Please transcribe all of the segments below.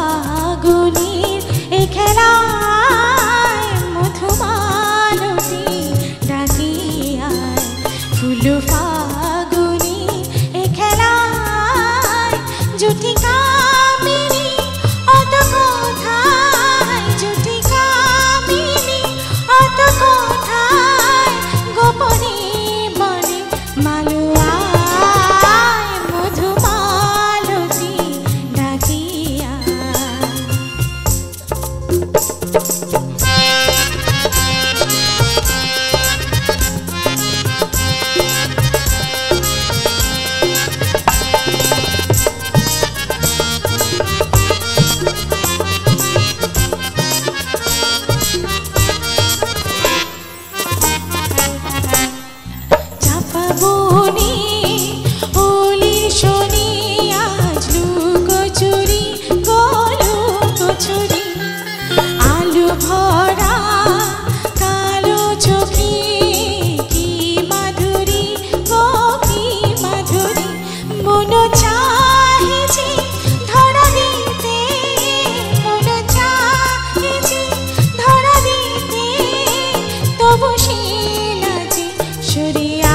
ফাগুনির এ খেলায় মধুমালতী ডাকিয়ায় ফুল ফাগুনির এ খেলায় জুটি কামিনী অত কোথায় জুটি কামিনী অত কোথায় গোপনে বনে মালুয়ায় মধুমালতী ডাকিয়া চাপাবনি ওলির শনি আজ লুকোচুরি গোলুকোচুরি আলু ভরা কালো চোখে কি মাধুরী গো কি মাধুরী মন চাহে যে ধরা দিতে মন চাহে যে ধরা দিতে তবু সে নাচে সরিয়া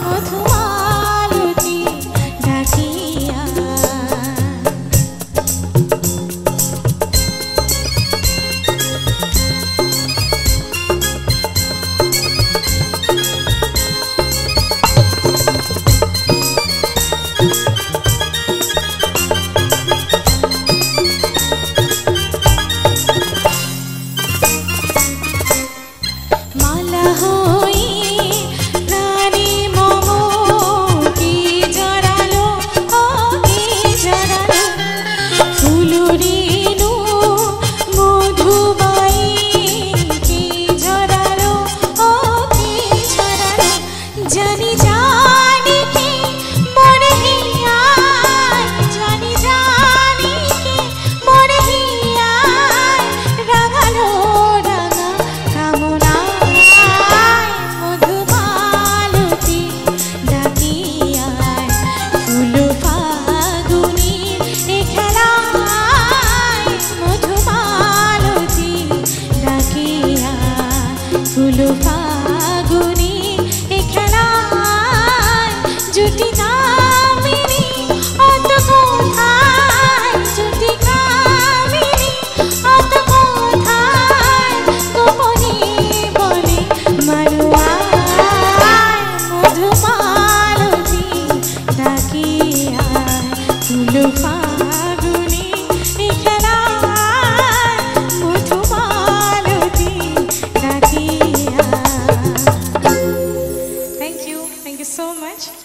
মধুমালতী ডাকিয়া মালা হয়ে প্রাণে মম কি জড়ালো ও কি জড়ালো ফুলুরি